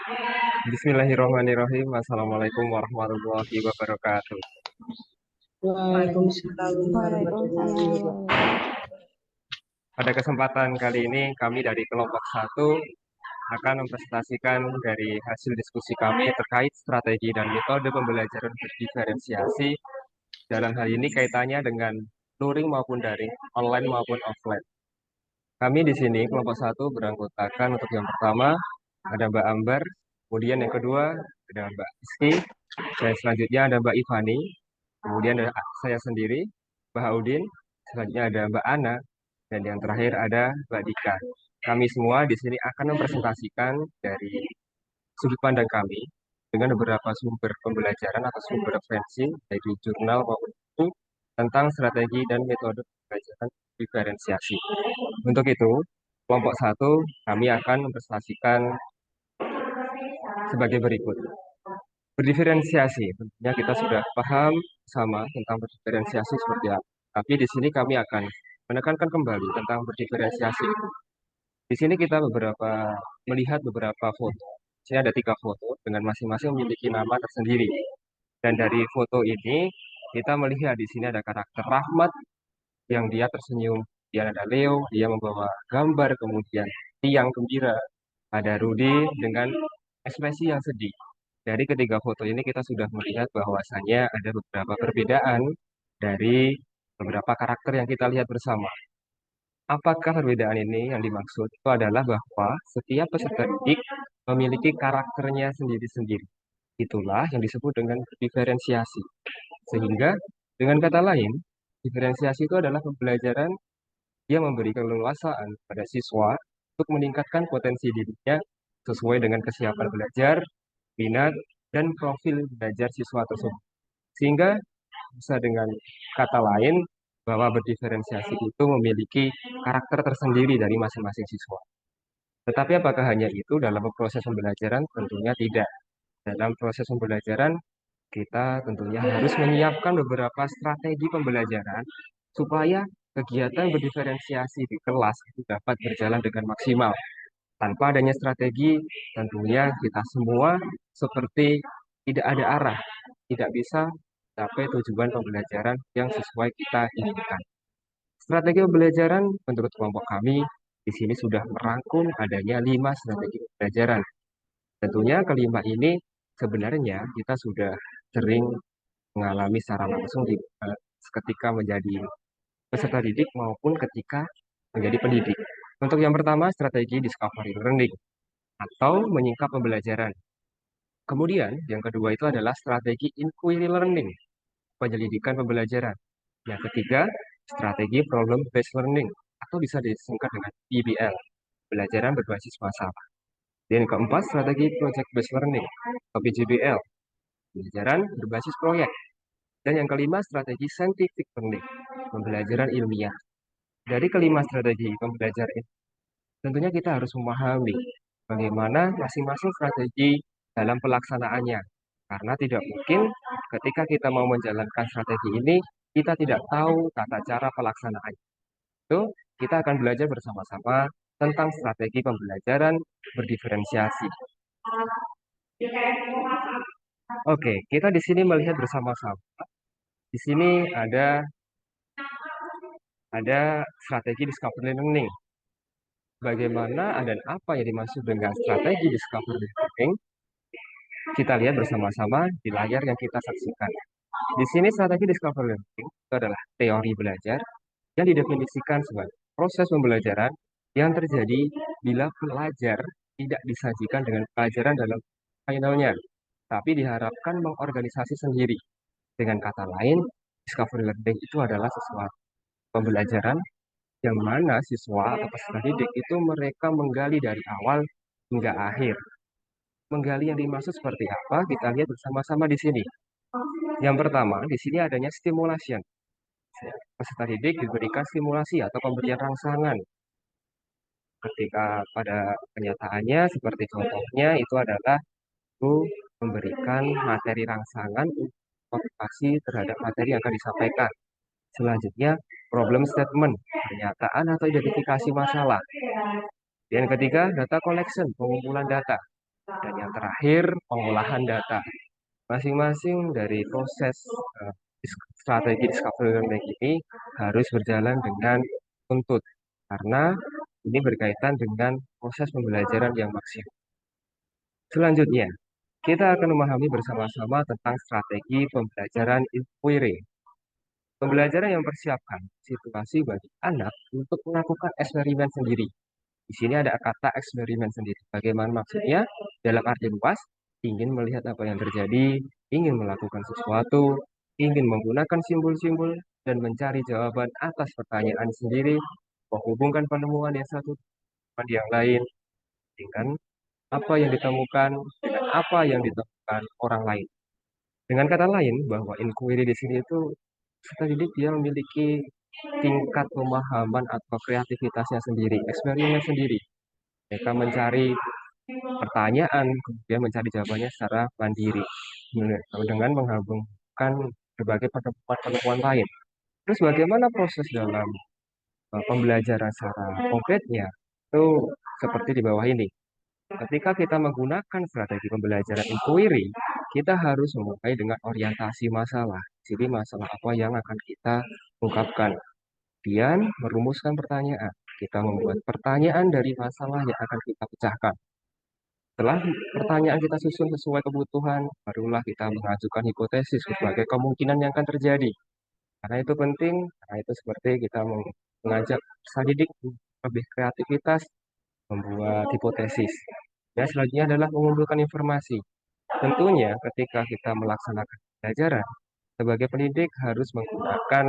Bismillahirrahmanirrahim. Assalamualaikum warahmatullahi wabarakatuh. Waalaikumsalam warahmatullahi Waalaikumsalam. wabarakatuh. Pada kesempatan kali ini, kami dari kelompok satu akan mempresentasikan dari hasil diskusi kami terkait strategi dan metode pembelajaran berdiferensiasi. Dalam hal ini kaitannya dengan luring maupun daring, online maupun offline. Kami di sini kelompok satu beranggotakan untuk yang pertama ada Mbak Ambar, kemudian yang kedua ada Mbak Rizky, dan selanjutnya ada Mbak Ivani, kemudian ada saya sendiri, Mbak Audin, selanjutnya ada Mbak Ana, dan yang terakhir ada Mbak Dika. Kami semua di sini akan mempresentasikan dari sudut pandang kami dengan beberapa sumber pembelajaran atau sumber referensi dari jurnal maupun buku tentang strategi dan metode pembelajaran diferensiasi. Untuk itu, kelompok satu kami akan mempresentasikan sebagai berikut. Berdiferensiasi, tentunya kita sudah paham sama tentang berdiferensiasi seperti apa. Tapi di sini kami akan menekankan kembali tentang berdiferensiasi. Di sini kita melihat beberapa foto. Di sini ada 3 foto dengan masing-masing memiliki nama tersendiri. Dan dari foto ini kita melihat di sini ada karakter Rahmat yang dia tersenyum. Dia ada Leo, dia membawa gambar, kemudian Tiang gembira. Ada Rudi dengan ekspresi yang sedih. Dari ketiga foto ini kita sudah melihat bahwasannya ada beberapa perbedaan dari beberapa karakter yang kita lihat bersama. Apakah perbedaan ini yang dimaksud itu adalah bahwa setiap peserta didik memiliki karakternya sendiri-sendiri. Itulah yang disebut dengan diferensiasi. Sehingga dengan kata lain, diferensiasi itu adalah pembelajaran yang memberi keleluasaan pada siswa untuk meningkatkan potensi dirinya sesuai dengan kesiapan belajar, minat, dan profil belajar siswa tersebut. Sehingga bisa dengan kata lain bahwa berdiferensiasi itu memiliki karakter tersendiri dari masing-masing siswa. Tetapi apakah hanya itu dalam proses pembelajaran? Tentunya tidak. Dalam proses pembelajaran, kita tentunya harus menyiapkan beberapa strategi pembelajaran supaya kegiatan berdiferensiasi di kelas itu dapat berjalan dengan maksimal. Tanpa adanya strategi, tentunya kita semua seperti tidak ada arah, tidak bisa mencapai tujuan pembelajaran yang sesuai kita inginkan. Strategi pembelajaran menurut kelompok kami di sini sudah merangkum adanya 5 strategi pembelajaran. Tentunya kelima ini sebenarnya kita sudah sering mengalami secara langsung ketika menjadi peserta didik maupun ketika menjadi pendidik. Untuk yang pertama, strategi discovery learning atau menyingkap pembelajaran. Kemudian, yang kedua itu adalah strategi inquiry learning, penyelidikan pembelajaran. Yang ketiga, strategi problem based learning atau bisa disingkat dengan PBL, pembelajaran berbasis masalah. Dan yang keempat, strategi project based learning atau PJBL, pembelajaran berbasis proyek. Dan yang kelima, strategi scientific learning, pembelajaran ilmiah. Dari kelima strategi pembelajaran ini, tentunya kita harus memahami bagaimana masing-masing strategi dalam pelaksanaannya. Karena tidak mungkin ketika kita mau menjalankan strategi ini, kita tidak tahu tata cara pelaksanaannya. Itu kita akan belajar bersama-sama tentang strategi pembelajaran berdiferensiasi. Oke, kita di sini melihat bersama-sama. Di sini ada strategi discovery learning. Bagaimana dan apa yang dimaksud dengan strategi discovery learning? Kita lihat bersama-sama di layar yang kita saksikan. Di sini strategi discovery learning itu adalah teori belajar yang didefinisikan sebagai proses pembelajaran yang terjadi bila pelajar tidak disajikan dengan pelajaran dalam finalnya, tapi diharapkan mengorganisasi sendiri. Dengan kata lain, discovery learning itu adalah sesuatu pembelajaran yang mana siswa atau peserta didik itu mereka menggali dari awal hingga akhir. Menggali yang dimaksud seperti apa? Kita lihat bersama-sama di sini. Yang pertama, di sini adanya stimulation. Peserta didik diberikan stimulasi atau pemberian rangsangan. Ketika pada kenyataannya, seperti contohnya itu adalah guru memberikan materi rangsangan untuk motivasi terhadap materi yang akan disampaikan. Selanjutnya, problem statement, pernyataan atau identifikasi masalah. Dan yang ketiga, data collection, pengumpulan data. Dan yang terakhir, pengolahan data. Masing-masing dari proses strategi discovery learning ini harus berjalan dengan tuntut, karena ini berkaitan dengan proses pembelajaran yang maksimal. Selanjutnya, kita akan memahami bersama-sama tentang strategi pembelajaran inquiry. Pembelajaran yang mempersiapkan situasi bagi anak untuk melakukan eksperimen sendiri. Di sini ada kata eksperimen sendiri. Bagaimana maksudnya? Dalam arti luas, ingin melihat apa yang terjadi, ingin melakukan sesuatu, ingin menggunakan simbol-simbol, dan mencari jawaban atas pertanyaan sendiri, menghubungkan penemuan yang satu dengan yang lain, dengan apa yang ditemukan, dengan apa yang ditemukan orang lain. Dengan kata lain, bahwa inquiry di sini itu peserta didik dia memiliki tingkat pemahaman atau kreativitasnya sendiri, eksperimen sendiri. Mereka mencari pertanyaan, kemudian mencari jawabannya secara mandiri, dengan menghubungkan berbagai penemuan-penemuan lain. Terus bagaimana proses dalam pembelajaran secara konkretnya? Itu seperti di bawah ini. Ketika kita menggunakan strategi pembelajaran inquiry, kita harus memulai dengan orientasi masalah. Jadi masalah apa yang akan kita ungkapkan. Kemudian merumuskan pertanyaan. Kita membuat pertanyaan dari masalah yang akan kita pecahkan. Setelah pertanyaan kita susun sesuai kebutuhan, barulah kita mengajukan hipotesis sebagai kemungkinan yang akan terjadi. Karena itu penting, karena itu seperti kita mengajak peserta didik lebih kreativitas, membuat hipotesis. Dan selanjutnya adalah mengumpulkan informasi. Tentunya ketika kita melaksanakan pembelajaran, sebagai pendidik harus menggunakan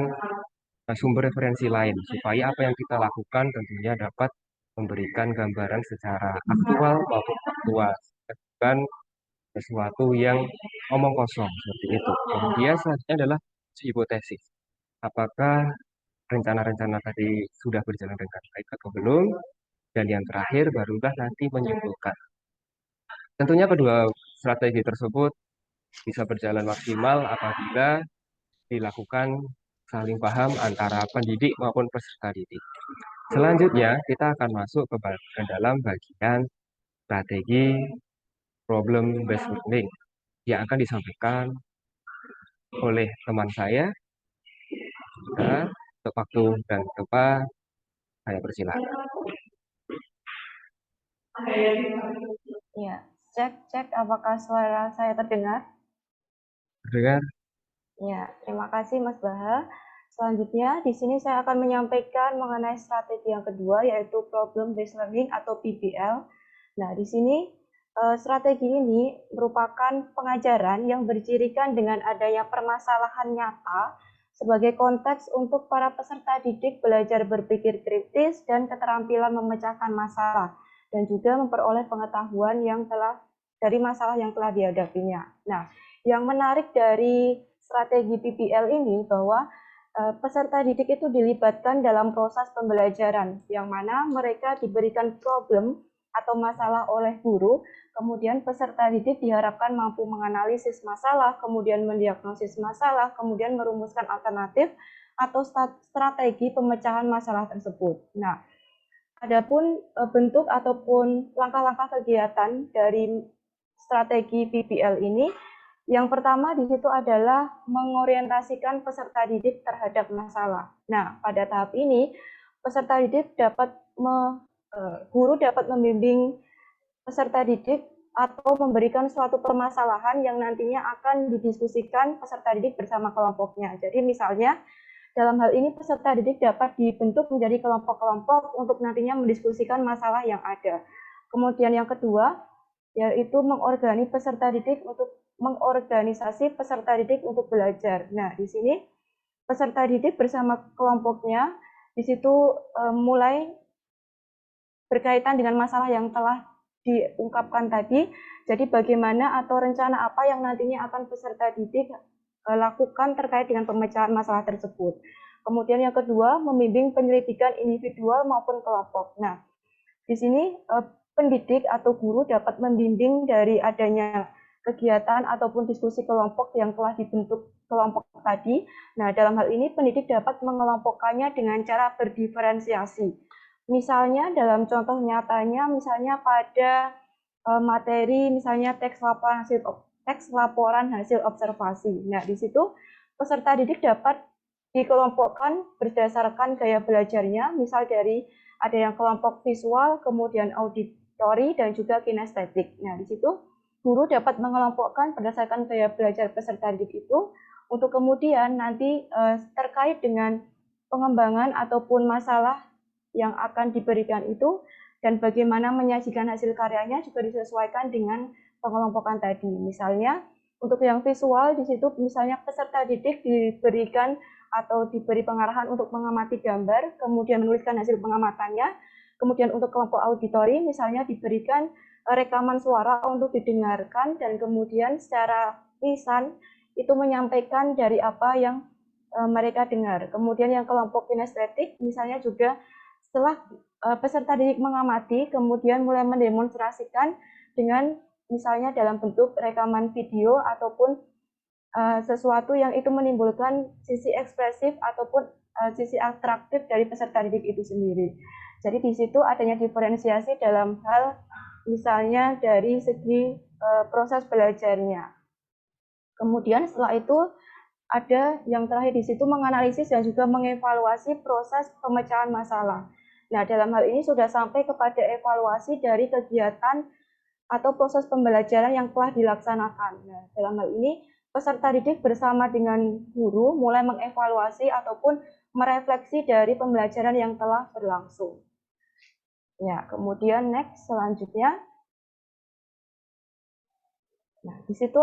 sumber referensi lain, supaya apa yang kita lakukan tentunya dapat memberikan gambaran secara aktual maupun faktual. Bukan sesuatu yang omong kosong seperti itu. Kemudian selanjutnya adalah hipotesis. Apakah rencana-rencana tadi sudah berjalan dengan baik atau belum? Dan yang terakhir barulah nanti menyimpulkan. Tentunya kedua strategi tersebut bisa berjalan maksimal apabila dilakukan saling paham antara pendidik maupun peserta didik. Selanjutnya, kita akan masuk ke dalam bagian strategi problem based learning yang akan disampaikan oleh teman saya. Nah, untuk waktu dan tempat, saya persilakan. Ya, cek apakah suara saya terdengar? Terdengar? Ya, terima kasih Mas Baha. Selanjutnya, di sini saya akan menyampaikan mengenai strategi yang kedua, yaitu Problem Based Learning atau PBL. Nah, di sini strategi ini merupakan pengajaran yang bercirikan dengan adanya permasalahan nyata sebagai konteks untuk para peserta didik belajar berpikir kritis dan keterampilan memecahkan masalah, dan juga memperoleh pengetahuan yang dari masalah yang telah dihadapinya. Nah, yang menarik dari strategi PBL ini bahwa peserta didik itu dilibatkan dalam proses pembelajaran, yang mana mereka diberikan problem atau masalah oleh guru, kemudian peserta didik diharapkan mampu menganalisis masalah, kemudian mendiagnosis masalah, kemudian merumuskan alternatif atau strategi pemecahan masalah tersebut. Nah, adapun bentuk ataupun langkah-langkah kegiatan dari strategi PBL ini, yang pertama di situ adalah mengorientasikan peserta didik terhadap masalah. Nah, pada tahap ini peserta didik guru dapat membimbing peserta didik atau memberikan suatu permasalahan yang nantinya akan didiskusikan peserta didik bersama kelompoknya. Jadi misalnya dalam hal ini peserta didik dapat dibentuk menjadi kelompok-kelompok untuk nantinya mendiskusikan masalah yang ada. Kemudian yang kedua, yaitu mengorganisasi peserta didik untuk belajar. Nah, di sini peserta didik bersama kelompoknya di situ mulai berkaitan dengan masalah yang telah diungkapkan tadi. Jadi bagaimana atau rencana apa yang nantinya akan peserta didik lakukan terkait dengan pemecahan masalah tersebut. Kemudian yang kedua, membimbing penyelidikan individual maupun kelompok. Nah, di sini pendidik atau guru dapat membimbing dari adanya kegiatan ataupun diskusi kelompok yang telah dibentuk kelompok tadi. Nah, dalam hal ini pendidik dapat mengelompokkannya dengan cara berdiferensiasi. Misalnya dalam contoh nyatanya, misalnya pada materi misalnya teks laporan hasil observasi. Nah, di situ peserta didik dapat dikelompokkan berdasarkan gaya belajarnya, misal dari ada yang kelompok visual, kemudian auditori, dan juga kinestetik. Nah, di situ guru dapat mengelompokkan berdasarkan gaya belajar peserta didik itu untuk kemudian nanti terkait dengan pengembangan ataupun masalah yang akan diberikan itu dan bagaimana menyajikan hasil karyanya juga disesuaikan dengan pengelompokan tadi. Misalnya untuk yang visual di situ misalnya peserta didik diberikan atau diberi pengarahan untuk mengamati gambar, kemudian menuliskan hasil pengamatannya. Kemudian untuk kelompok auditori misalnya diberikan rekaman suara untuk didengarkan dan kemudian secara lisan itu menyampaikan dari apa yang mereka dengar. Kemudian yang kelompok kinestetik misalnya juga setelah peserta didik mengamati, kemudian mulai mendemonstrasikan dengan misalnya dalam bentuk rekaman video ataupun sesuatu yang itu menimbulkan sisi ekspresif ataupun sisi atraktif dari peserta didik itu sendiri. Jadi di situ adanya diferensiasi dalam hal misalnya dari segi proses belajarnya. Kemudian setelah itu ada yang terakhir di situ menganalisis dan juga mengevaluasi proses pemecahan masalah. Nah, dalam hal ini sudah sampai kepada evaluasi dari kegiatan atau proses pembelajaran yang telah dilaksanakan. Nah, dalam hal ini peserta didik bersama dengan guru mulai mengevaluasi ataupun merefleksi dari pembelajaran yang telah berlangsung. Ya, kemudian next selanjutnya. Nah, di situ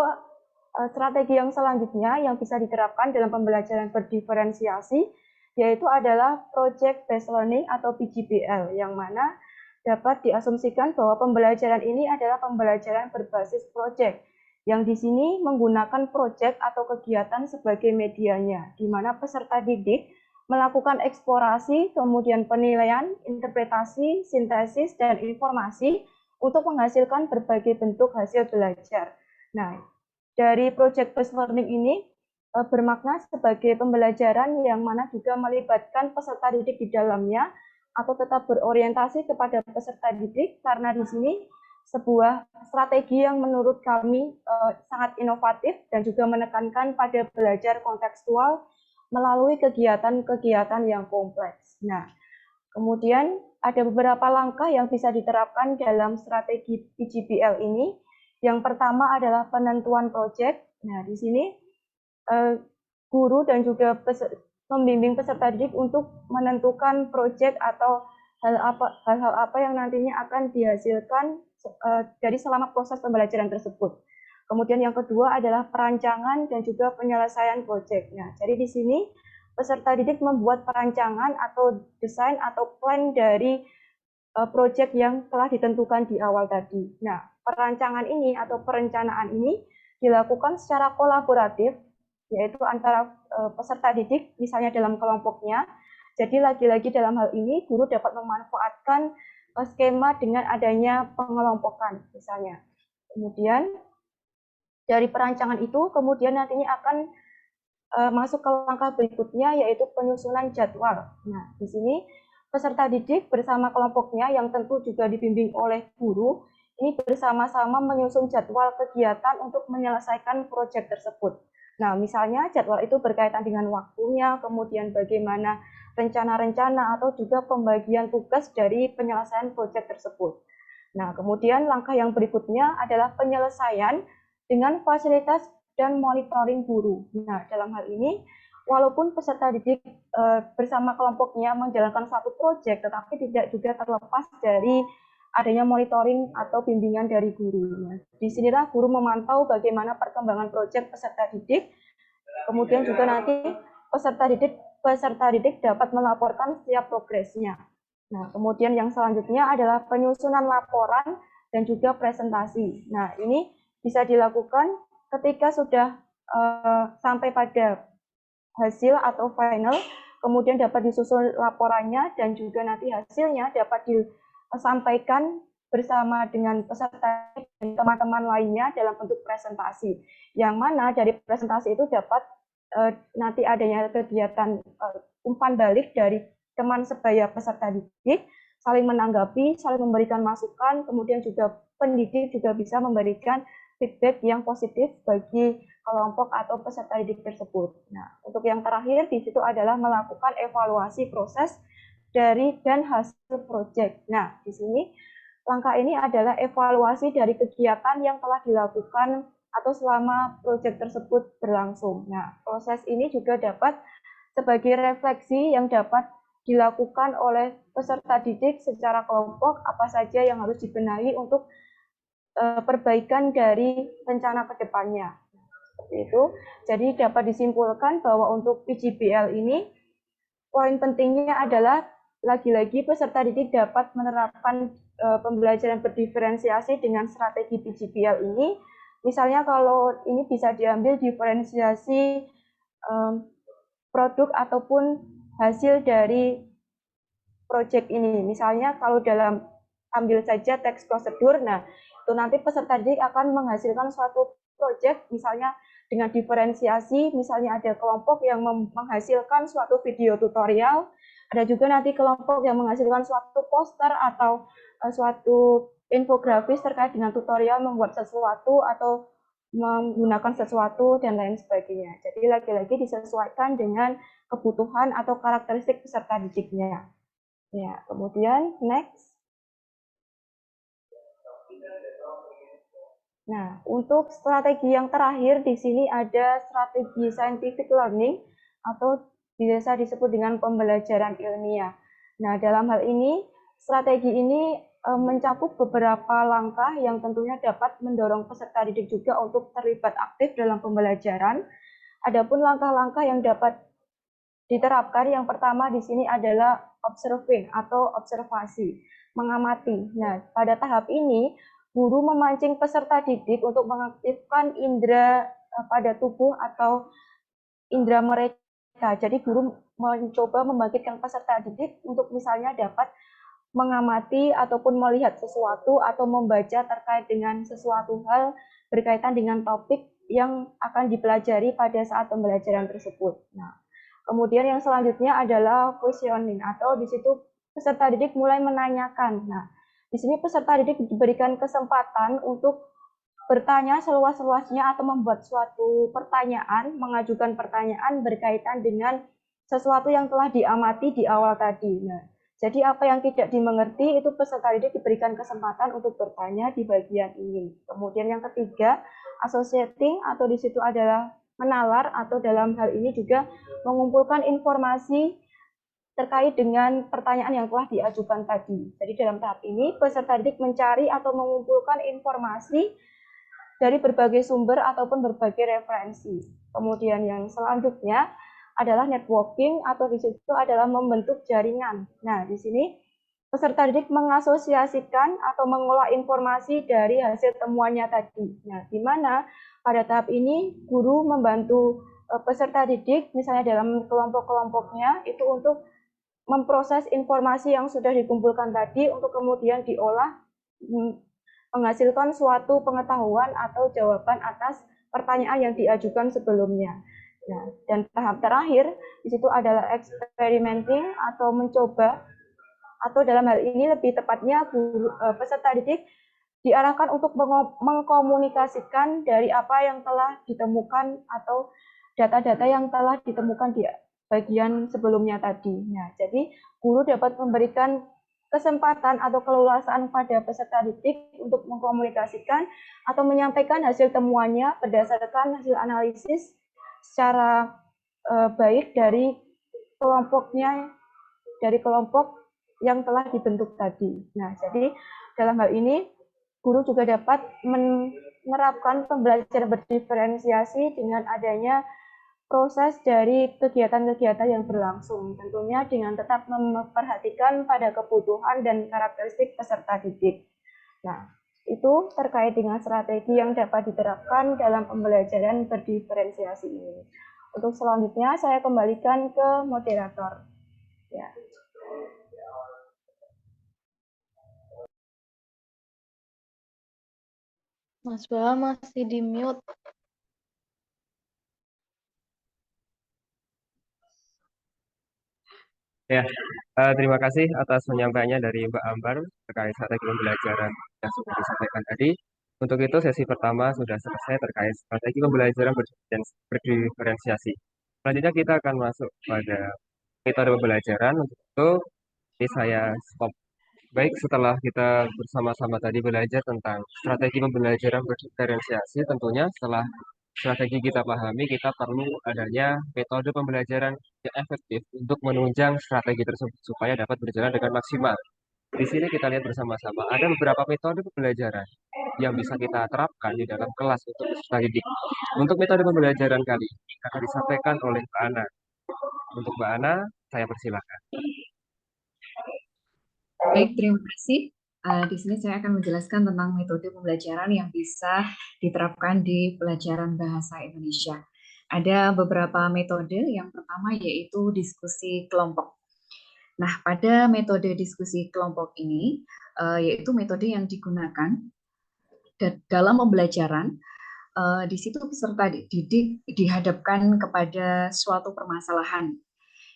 strategi yang selanjutnya yang bisa diterapkan dalam pembelajaran berdiferensiasi yaitu adalah Project Based Learning atau PJBL, yang mana dapat diasumsikan bahwa pembelajaran ini adalah pembelajaran berbasis project, yang di sini menggunakan project atau kegiatan sebagai medianya, di mana peserta didik melakukan eksplorasi, kemudian penilaian, interpretasi, sintesis, dan informasi untuk menghasilkan berbagai bentuk hasil belajar. Nah, dari Project Based Learning ini bermakna sebagai pembelajaran yang mana juga melibatkan peserta didik di dalamnya atau tetap berorientasi kepada peserta didik karena di sini sebuah strategi yang menurut kami sangat inovatif dan juga menekankan pada belajar kontekstual melalui kegiatan-kegiatan yang kompleks. Nah, kemudian ada beberapa langkah yang bisa diterapkan dalam strategi PJBL ini. Yang pertama adalah penentuan proyek. Nah, di sini guru dan juga membimbing peserta didik untuk menentukan proyek atau hal-hal apa yang nantinya akan dihasilkan dari selama proses pembelajaran tersebut. Kemudian yang kedua adalah perancangan dan juga penyelesaian proyek. Nah, jadi di sini peserta didik membuat perancangan atau desain atau plan dari proyek yang telah ditentukan di awal tadi. Nah, perancangan ini atau perencanaan ini dilakukan secara kolaboratif, yaitu antara peserta didik, misalnya dalam kelompoknya. Jadi lagi-lagi dalam hal ini, guru dapat memanfaatkan skema dengan adanya pengelompokan, misalnya. Kemudian, dari perancangan itu, kemudian nantinya akan masuk ke langkah berikutnya, yaitu penyusunan jadwal. Nah, di sini peserta didik bersama kelompoknya yang tentu juga dibimbing oleh guru, ini bersama-sama menyusun jadwal kegiatan untuk menyelesaikan proyek tersebut. Nah, misalnya jadwal itu berkaitan dengan waktunya, kemudian bagaimana rencana-rencana atau juga pembagian tugas dari penyelesaian proyek tersebut. Nah, kemudian langkah yang berikutnya adalah penyelesaian dengan fasilitas dan monitoring guru. Nah, dalam hal ini, walaupun peserta didik bersama kelompoknya menjalankan satu proyek, tetapi tidak juga terlepas dari adanya monitoring atau bimbingan dari guru. Nah, disinilah guru memantau bagaimana perkembangan proyek peserta didik, kemudian juga nanti peserta didik dapat melaporkan setiap progresnya. Nah, kemudian yang selanjutnya adalah penyusunan laporan dan juga presentasi. Nah, ini bisa dilakukan ketika sudah sampai pada hasil atau final, kemudian dapat disusun laporannya dan juga nanti hasilnya dapat disampaikan bersama dengan peserta dan teman-teman lainnya dalam bentuk presentasi. Yang mana dari presentasi itu dapat nanti adanya kegiatan umpan balik dari teman sebaya peserta didik saling menanggapi, saling memberikan masukan, kemudian juga pendidik juga bisa memberikan feedback yang positif bagi kelompok atau peserta didik tersebut. Nah, untuk yang terakhir di situ adalah melakukan evaluasi proses dari dan hasil proyek. Nah, di sini langkah ini adalah evaluasi dari kegiatan yang telah dilakukan atau selama proyek tersebut berlangsung. Nah, proses ini juga dapat sebagai refleksi yang dapat dilakukan oleh peserta didik secara kelompok apa saja yang harus dibenahi untuk perbaikan dari rencana ke depannya. Seperti itu. Jadi dapat disimpulkan bahwa untuk PJBL ini poin pentingnya adalah lagi-lagi peserta didik dapat menerapkan pembelajaran berdiferensiasi dengan strategi PJBL ini. Misalnya kalau ini bisa diambil diferensiasi produk ataupun hasil dari proyek ini. Misalnya kalau dalam ambil saja teks prosedur, nah itu nanti peserta didik akan menghasilkan suatu proyek, misalnya dengan diferensiasi, misalnya ada kelompok yang menghasilkan suatu video tutorial, ada juga nanti kelompok yang menghasilkan suatu poster atau suatu infografis terkait dengan tutorial membuat sesuatu atau menggunakan sesuatu dan lain sebagainya. Jadi lagi-lagi disesuaikan dengan kebutuhan atau karakteristik peserta didiknya. Ya, kemudian next. Nah, untuk strategi yang terakhir di sini ada strategi scientific learning atau biasa disebut dengan pembelajaran ilmiah. Nah, dalam hal ini strategi ini mencakup beberapa langkah yang tentunya dapat mendorong peserta didik juga untuk terlibat aktif dalam pembelajaran. Adapun langkah-langkah yang dapat diterapkan yang pertama di sini adalah observing atau observasi, mengamati. Nah, pada tahap ini guru memancing peserta didik untuk mengaktifkan indera pada tubuh atau indera mereka. Jadi guru mencoba membangkitkan peserta didik untuk misalnya dapat mengamati ataupun melihat sesuatu atau membaca terkait dengan sesuatu hal berkaitan dengan topik yang akan dipelajari pada saat pembelajaran tersebut. Nah, kemudian yang selanjutnya adalah questioning atau di situ peserta didik mulai menanyakan. Nah, di sini peserta didik diberikan kesempatan untuk bertanya seluas-luasnya atau membuat suatu pertanyaan, mengajukan pertanyaan berkaitan dengan sesuatu yang telah diamati di awal tadi. Nah, jadi apa yang tidak dimengerti itu peserta didik diberikan kesempatan untuk bertanya di bagian ini. Kemudian yang ketiga, associating atau di situ adalah menalar atau dalam hal ini juga mengumpulkan informasi terkait dengan pertanyaan yang telah diajukan tadi. Jadi dalam tahap ini peserta didik mencari atau mengumpulkan informasi dari berbagai sumber ataupun berbagai referensi. Kemudian yang selanjutnya adalah networking atau di situ adalah membentuk jaringan. Nah, di sini peserta didik mengasosiasikan atau mengolah informasi dari hasil temuannya tadi. Nah, di mana pada tahap ini guru membantu peserta didik misalnya dalam kelompok-kelompoknya itu untuk memproses informasi yang sudah dikumpulkan tadi untuk kemudian diolah menghasilkan suatu pengetahuan atau jawaban atas pertanyaan yang diajukan sebelumnya. Nah, dan tahap terakhir di situ adalah experimenting atau mencoba atau dalam hal ini lebih tepatnya peserta didik diarahkan untuk mengkomunikasikan dari apa yang telah ditemukan atau data-data yang telah ditemukan di bagian sebelumnya tadi. Nah, jadi guru dapat memberikan kesempatan atau keleluasaan pada peserta didik untuk mengkomunikasikan atau menyampaikan hasil temuannya berdasarkan hasil analisis secara baik dari kelompoknya, dari kelompok yang telah dibentuk tadi. Nah, jadi dalam hal ini guru juga dapat menerapkan pembelajaran berdiferensiasi dengan adanya proses dari kegiatan-kegiatan yang berlangsung, tentunya dengan tetap memperhatikan pada kebutuhan dan karakteristik peserta didik. Nah, itu terkait dengan strategi yang dapat diterapkan dalam pembelajaran berdiferensiasi ini. Untuk selanjutnya, saya kembalikan ke moderator. Ya. Mas Baha masih di mute. Ya, Terima kasih atas penyampaiannya dari Mbak Ambar terkait strategi pembelajaran yang sudah disampaikan tadi. Untuk itu, sesi pertama sudah selesai terkait strategi pembelajaran berdiferensiasi. Selanjutnya kita akan masuk pada metode pembelajaran. Untuk itu, ini saya stop. Baik, setelah kita bersama-sama tadi belajar tentang strategi pembelajaran berdiferensiasi, tentunya setelah strategi kita pahami, kita perlu adanya metode pembelajaran yang efektif untuk menunjang strategi tersebut supaya dapat berjalan dengan maksimal. Di sini kita lihat bersama-sama, ada beberapa metode pembelajaran yang bisa kita terapkan di dalam kelas untuk peserta didik. Untuk metode pembelajaran kali ini akan disampaikan oleh Mbak Ana. Untuk Mbak Ana, saya persilakan. Baik, terima kasih. Di sini saya akan menjelaskan tentang metode pembelajaran yang bisa diterapkan di pelajaran bahasa Indonesia. Ada beberapa metode, yang pertama yaitu diskusi kelompok. Nah, pada metode diskusi kelompok ini, yaitu metode yang digunakan dalam pembelajaran, di situ peserta didik dihadapkan kepada suatu permasalahan.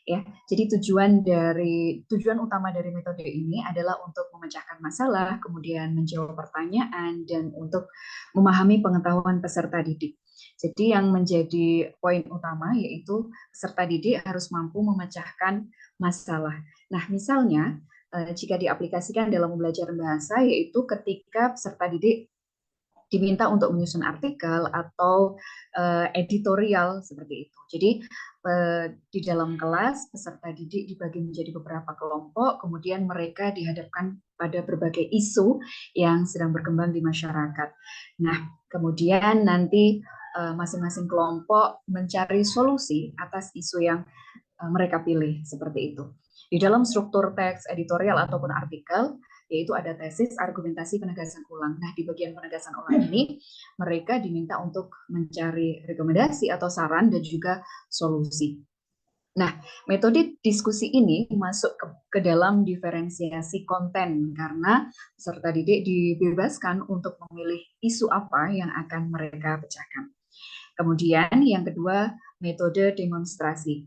Ya, jadi tujuan utama dari metode ini adalah untuk memecahkan masalah, kemudian menjawab pertanyaan, dan untuk memahami pengetahuan peserta didik. Jadi yang menjadi poin utama yaitu peserta didik harus mampu memecahkan masalah. Nah, misalnya jika diaplikasikan dalam pembelajaran bahasa, yaitu ketika peserta didik diminta untuk menyusun artikel atau editorial seperti itu. Jadi di dalam kelas peserta didik dibagi menjadi beberapa kelompok, kemudian mereka dihadapkan pada berbagai isu yang sedang berkembang di masyarakat. Nah, kemudian nanti masing-masing kelompok mencari solusi atas isu yang mereka pilih seperti itu. Di dalam struktur teks editorial ataupun artikel, yaitu ada tesis, argumentasi, penegasan ulang. Nah, di bagian penegasan ulang ini, mereka diminta untuk mencari rekomendasi atau saran dan juga solusi. Nah, metode diskusi ini masuk ke dalam diferensiasi konten karena peserta didik dibebaskan untuk memilih isu apa yang akan mereka pecahkan. Kemudian yang kedua, metode demonstrasi.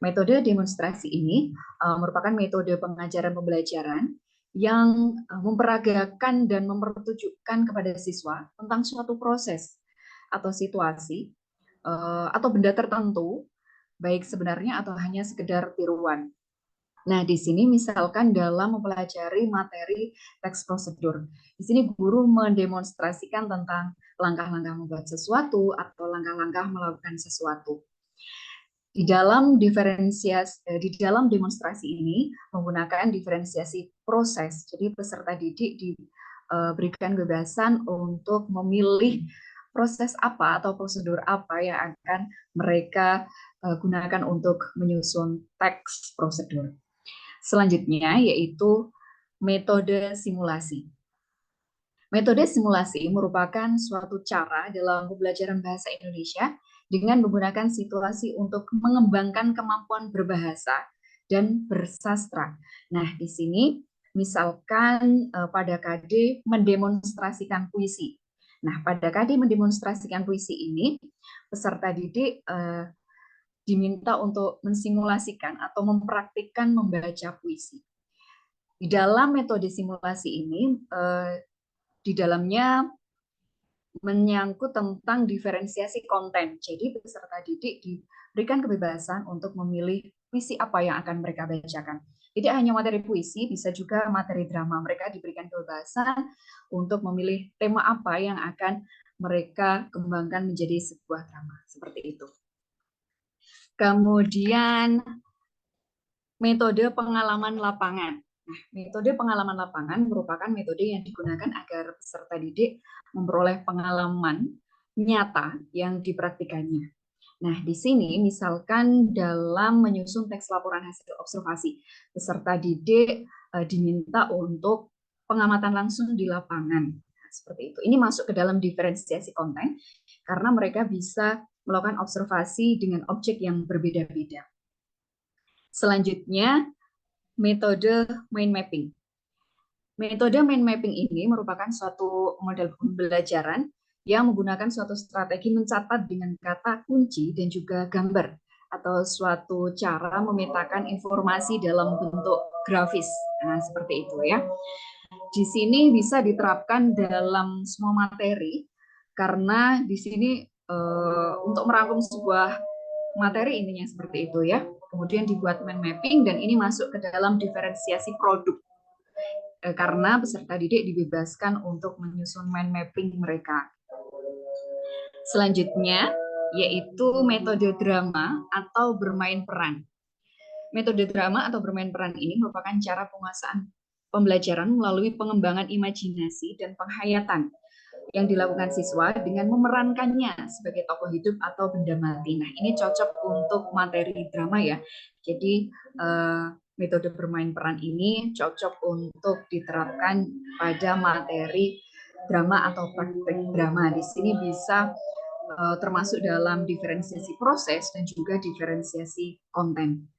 Metode demonstrasi ini merupakan metode pengajaran pembelajaran yang memperagakan dan mempertunjukkan kepada siswa tentang suatu proses atau situasi atau benda tertentu, baik sebenarnya atau hanya sekedar tiruan. Nah, di sini misalkan dalam mempelajari materi teks prosedur, di sini guru mendemonstrasikan tentang langkah-langkah membuat sesuatu atau langkah-langkah melakukan sesuatu. Di dalam demonstrasi ini menggunakan diferensiasi proses. Jadi peserta didik diberikan kebebasan untuk memilih proses apa atau prosedur apa yang akan mereka gunakan untuk menyusun teks prosedur. Selanjutnya yaitu metode simulasi. Metode simulasi merupakan suatu cara dalam pembelajaran bahasa Indonesia dengan menggunakan situasi untuk mengembangkan kemampuan berbahasa dan bersastra. Nah, di sini misalkan pada KD mendemonstrasikan puisi. Nah, pada KD mendemonstrasikan puisi ini, peserta didik diminta untuk mensimulasikan atau mempraktikkan membaca puisi. Di dalam metode simulasi ini, di dalamnya menyangkut tentang diferensiasi konten. Jadi peserta didik diberikan kebebasan untuk memilih puisi apa yang akan mereka bacakan. Tidak hanya materi puisi, bisa juga materi drama. Mereka diberikan kebebasan untuk memilih tema apa yang akan mereka kembangkan menjadi sebuah drama. Seperti itu. Kemudian metode pengalaman lapangan. Nah, metode pengalaman lapangan merupakan metode yang digunakan agar peserta didik memperoleh pengalaman nyata yang dipraktikannya. Nah, di sini misalkan dalam menyusun teks laporan hasil observasi, peserta didik diminta untuk pengamatan langsung di lapangan. Nah, seperti itu. Ini masuk ke dalam diferensiasi konten karena mereka bisa melakukan observasi dengan objek yang berbeda-beda. Selanjutnya, metode mind mapping. Metode mind mapping ini merupakan suatu model pembelajaran yang menggunakan suatu strategi mencatat dengan kata kunci dan juga gambar atau suatu cara memetakan informasi dalam bentuk grafis. Nah, seperti itu ya. Di sini bisa diterapkan dalam semua materi karena di sini untuk merangkum sebuah materi intinya seperti itu ya. Kemudian dibuat mind mapping dan ini masuk ke dalam diferensiasi produk. Karena peserta didik dibebaskan untuk menyusun mind mapping mereka. Selanjutnya yaitu metode drama atau bermain peran. Metode drama atau bermain peran ini merupakan cara penguasaan pembelajaran melalui pengembangan imajinasi dan penghayatan yang dilakukan siswa dengan memerankannya sebagai tokoh hidup atau benda mati. Nah, ini cocok untuk materi drama ya. Jadi metode bermain peran ini cocok untuk diterapkan pada materi drama atau praktik drama. Di sini bisa termasuk dalam diferensiasi proses dan juga diferensiasi konten.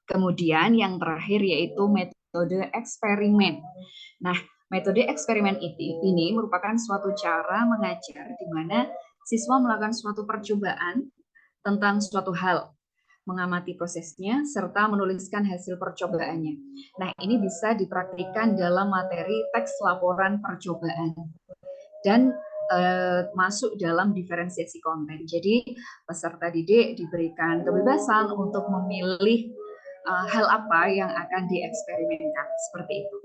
Kemudian yang terakhir yaitu metode eksperimen. Nah, metode eksperimen ini merupakan suatu cara mengajar di mana siswa melakukan suatu percobaan tentang suatu hal, mengamati prosesnya, serta menuliskan hasil percobaannya. Nah, ini bisa dipraktikkan dalam materi teks laporan percobaan dan masuk dalam diferensiasi konten. Jadi, peserta didik diberikan kebebasan untuk memilih hal apa yang akan dieksperimenkan, seperti itu.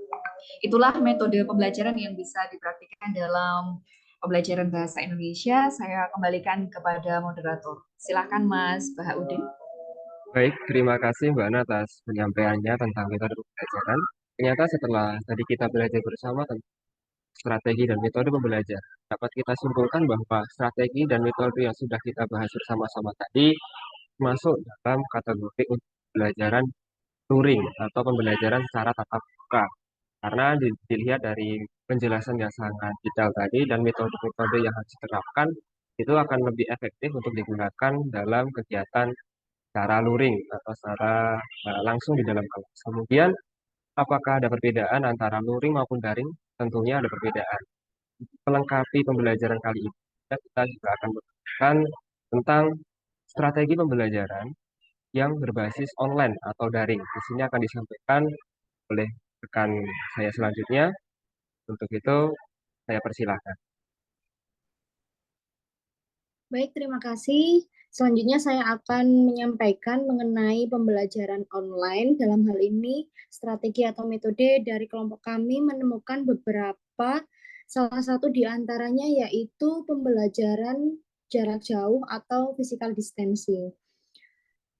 Itulah metode pembelajaran yang bisa dipraktikkan dalam pembelajaran bahasa Indonesia. Saya kembalikan kepada moderator. Silakan Mas Bahaudin. Baik, terima kasih Mbak Ana atas penyampaiannya tentang metode pembelajaran. Ternyata setelah tadi kita belajar bersama tentang strategi dan metode pembelajaran, dapat kita simpulkan bahwa strategi dan metode yang sudah kita bahas bersama-sama tadi masuk dalam kategori untuk pembelajaran luring atau pembelajaran secara tatap muka. Karena dilihat dari penjelasan yang sangat detail tadi dan metode-metode yang harus diterapkan, itu akan lebih efektif untuk digunakan dalam kegiatan secara luring atau secara langsung di dalam kelas. Kemudian, apakah ada perbedaan antara luring maupun daring? Tentunya ada perbedaan. Melengkapi pembelajaran kali ini, kita juga akan membahas tentang strategi pembelajaran yang berbasis online atau daring. Di sini akan disampaikan oleh rekan saya selanjutnya. Untuk itu, saya persilahkan. Baik, terima kasih. Selanjutnya saya akan menyampaikan mengenai pembelajaran online. Dalam hal ini, strategi atau metode dari kelompok kami menemukan beberapa, salah satu di antaranya yaitu pembelajaran jarak jauh atau physical distancing.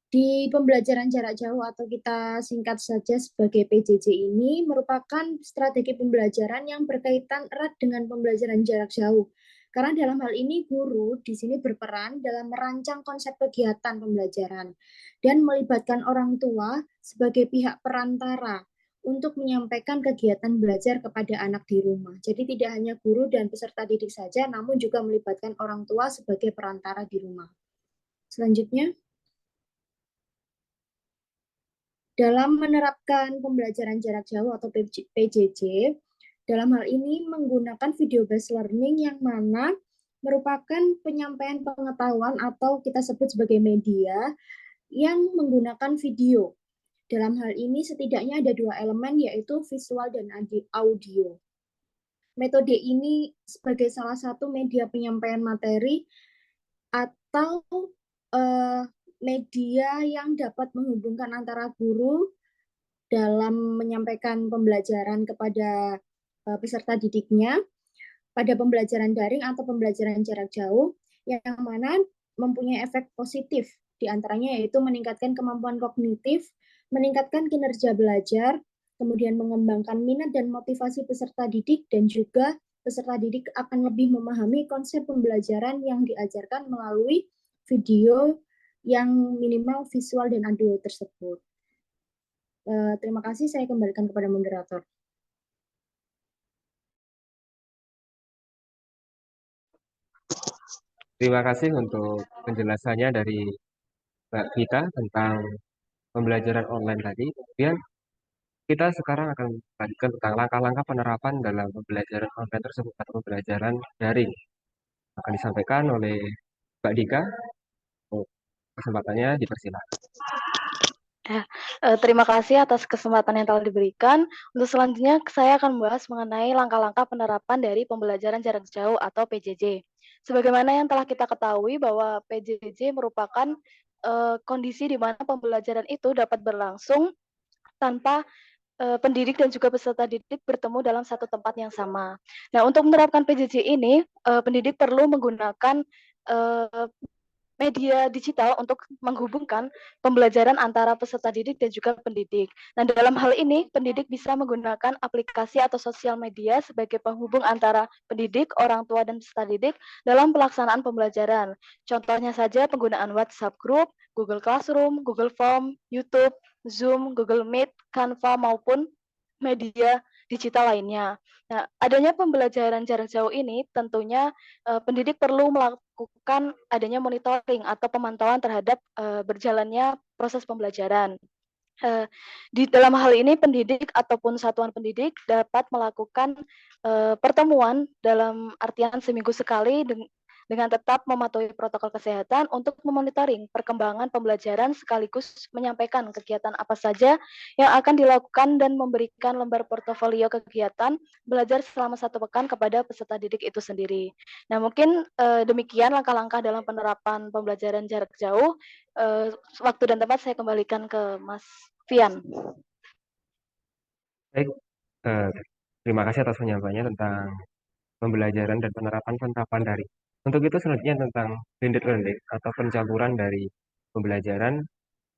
Di pembelajaran jarak jauh atau kita singkat saja sebagai PJJ ini merupakan strategi pembelajaran yang berkaitan erat dengan pembelajaran jarak jauh. Karena dalam hal ini guru di sini berperan dalam merancang konsep kegiatan pembelajaran dan melibatkan orang tua sebagai pihak perantara untuk menyampaikan kegiatan belajar kepada anak di rumah. Jadi tidak hanya guru dan peserta didik saja, namun juga melibatkan orang tua sebagai perantara di rumah. Selanjutnya, dalam menerapkan pembelajaran jarak jauh atau PJJ, dalam hal ini menggunakan video based learning yang mana merupakan penyampaian pengetahuan atau kita sebut sebagai media yang menggunakan video. Dalam hal ini setidaknya ada dua elemen yaitu visual dan audio. Metode ini sebagai salah satu media penyampaian materi atau media yang dapat menghubungkan antara guru dalam menyampaikan pembelajaran kepada peserta didiknya pada pembelajaran daring atau pembelajaran jarak jauh yang mana mempunyai efek positif di antaranya yaitu meningkatkan kemampuan kognitif, meningkatkan kinerja belajar, kemudian mengembangkan minat dan motivasi peserta didik dan juga peserta didik akan lebih memahami konsep pembelajaran yang diajarkan melalui video yang minimal visual dan audio tersebut. Terima kasih, saya kembalikan kepada moderator. Terima kasih untuk penjelasannya dari Mbak Vita tentang pembelajaran online tadi. Kemudian kita sekarang akan lanjutkan tentang langkah-langkah penerapan dalam pembelajaran online tersebut atau pembelajaran daring. Akan disampaikan oleh Mbak Dika. kesempatannya dipersilakan. Terima kasih atas kesempatan yang telah diberikan. Untuk selanjutnya, saya akan membahas mengenai langkah-langkah penerapan dari pembelajaran jarak jauh atau PJJ. Sebagaimana yang telah kita ketahui bahwa PJJ merupakan kondisi di mana pembelajaran itu dapat berlangsung tanpa pendidik dan juga peserta didik bertemu dalam satu tempat yang sama. Nah, untuk menerapkan PJJ ini, pendidik perlu menggunakan media digital untuk menghubungkan pembelajaran antara peserta didik dan juga pendidik. Nah, dalam hal ini, pendidik bisa menggunakan aplikasi atau sosial media sebagai penghubung antara pendidik, orang tua, dan peserta didik dalam pelaksanaan pembelajaran. Contohnya saja penggunaan WhatsApp Group, Google Classroom, Google Form, YouTube, Zoom, Google Meet, Canva, maupun media digital lainnya. Nah, adanya pembelajaran jarak jauh ini tentunya pendidik perlu melakukan adanya monitoring atau pemantauan terhadap berjalannya proses pembelajaran. Di dalam hal ini pendidik ataupun satuan pendidik dapat melakukan pertemuan dalam artian seminggu sekali dengan tetap mematuhi protokol kesehatan untuk memonitoring perkembangan pembelajaran sekaligus menyampaikan kegiatan apa saja yang akan dilakukan dan memberikan lembar portofolio kegiatan belajar selama 1 pekan kepada peserta didik itu sendiri. Nah, mungkin demikian langkah-langkah dalam penerapan pembelajaran jarak jauh. Waktu dan tempat saya kembalikan ke Mas Fian. Baik, terima kasih atas penyampaiannya tentang pembelajaran dan penerapan daring. Untuk itu selanjutnya tentang blended learning atau pencampuran dari pembelajaran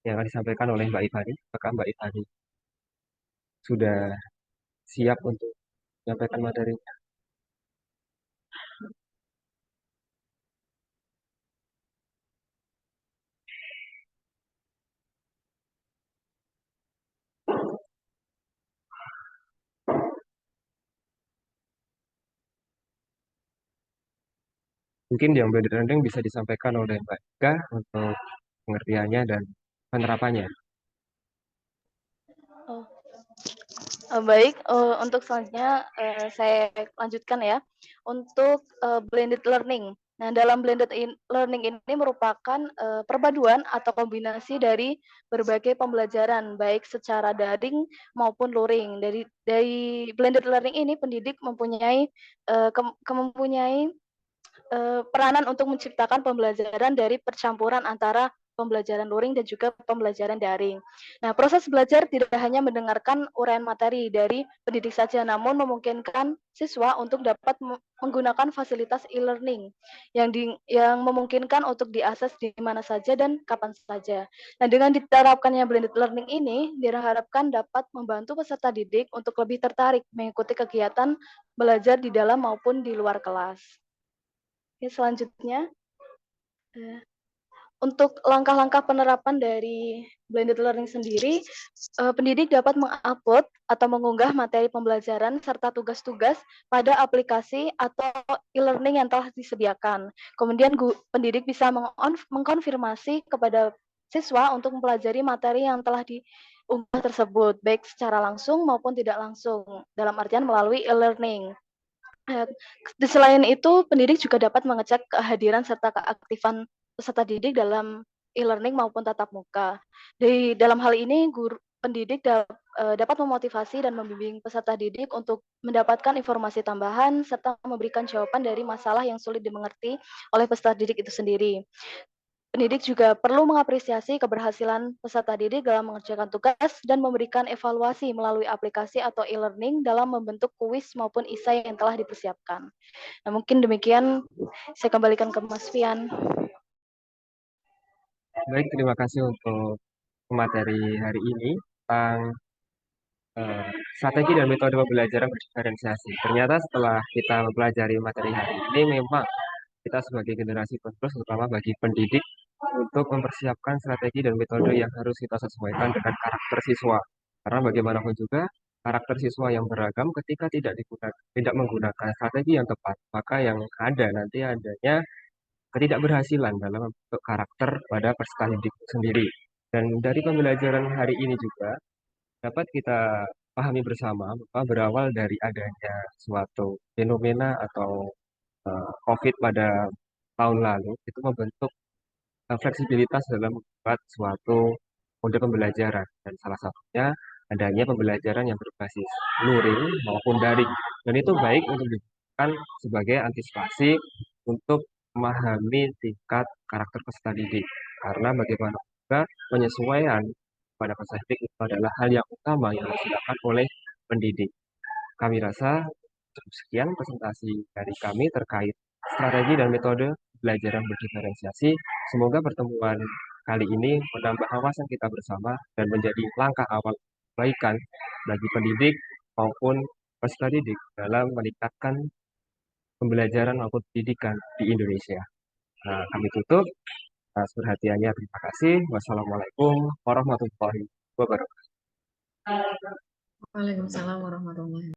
yang akan disampaikan oleh Mbak Ivani. Apakah Mbak Ivani sudah siap untuk menyampaikan materinya? Mungkin yang blended learning bisa disampaikan oleh Mbak Ika untuk pengertiannya dan penerapannya. Baik, untuk selanjutnya saya lanjutkan ya. Untuk blended learning. Nah, dalam blended learning ini merupakan perpaduan atau kombinasi dari berbagai pembelajaran, baik secara daring maupun luring. Dari blended learning ini, pendidik mempunyai peranan untuk menciptakan pembelajaran dari percampuran antara pembelajaran luring dan juga pembelajaran daring. Nah, proses belajar tidak hanya mendengarkan uraian materi dari pendidik saja, namun memungkinkan siswa untuk dapat menggunakan fasilitas e-learning yang memungkinkan untuk diakses di mana saja dan kapan saja. Nah, dengan diterapkannya blended learning ini, diharapkan dapat membantu peserta didik untuk lebih tertarik mengikuti kegiatan belajar di dalam maupun di luar kelas. Selanjutnya, untuk langkah-langkah penerapan dari blended learning sendiri, pendidik dapat mengupload atau mengunggah materi pembelajaran serta tugas-tugas pada aplikasi atau e-learning yang telah disediakan. Kemudian pendidik bisa mengkonfirmasi kepada siswa untuk mempelajari materi yang telah diunggah tersebut, baik secara langsung maupun tidak langsung, dalam artian melalui e-learning. Selain itu, pendidik juga dapat mengecek kehadiran serta keaktifan peserta didik dalam e-learning maupun tatap muka. Dalam hal ini, pendidik dapat memotivasi dan membimbing peserta didik untuk mendapatkan informasi tambahan serta memberikan jawaban dari masalah yang sulit dimengerti oleh peserta didik itu sendiri. Pendidik juga perlu mengapresiasi keberhasilan peserta didik dalam mengerjakan tugas dan memberikan evaluasi melalui aplikasi atau e-learning dalam membentuk kuis maupun esai yang telah dipersiapkan. Nah, mungkin demikian saya kembalikan ke Mas Fian. Baik, terima kasih untuk materi hari ini tentang strategi dan metode pembelajaran berdiferensiasi. Ternyata setelah kita mempelajari materi hari ini, memang kita sebagai generasi penerus, terutama bagi pendidik, untuk mempersiapkan strategi dan metode yang harus kita sesuaikan dengan karakter siswa. Karena bagaimanapun juga, karakter siswa yang beragam ketika tidak menggunakan strategi yang tepat, maka yang ada nanti adanya ketidakberhasilan dalam membentuk karakter pada peserta didik sendiri. Dan dari pembelajaran hari ini juga dapat kita pahami bersama bahwa berawal dari adanya suatu fenomena atau COVID pada tahun lalu itu membentuk fleksibilitas dalam membuat suatu mode pembelajaran dan salah satunya adanya pembelajaran yang berbasis luring maupun daring dan itu baik untuk digunakan sebagai antisipasi untuk memahami tingkat karakter peserta didik karena bagaimana juga penyesuaian pada peserta didik itu adalah hal yang utama yang harus dilakukan oleh pendidik. Kami rasa cukup sekian presentasi dari kami terkait strategi dan metode belajar yang berdiferensiasi. Semoga pertemuan kali ini menambah wawasan kita bersama dan menjadi langkah awal kebaikan bagi pendidik maupun peserta didik dalam meningkatkan pembelajaran maupun pendidikan di Indonesia. Nah, kami tutup. Atas perhatiannya, terima kasih. Wassalamualaikum warahmatullahi wabarakatuh. Waalaikumsalam warahmatullahi wabarakatuh.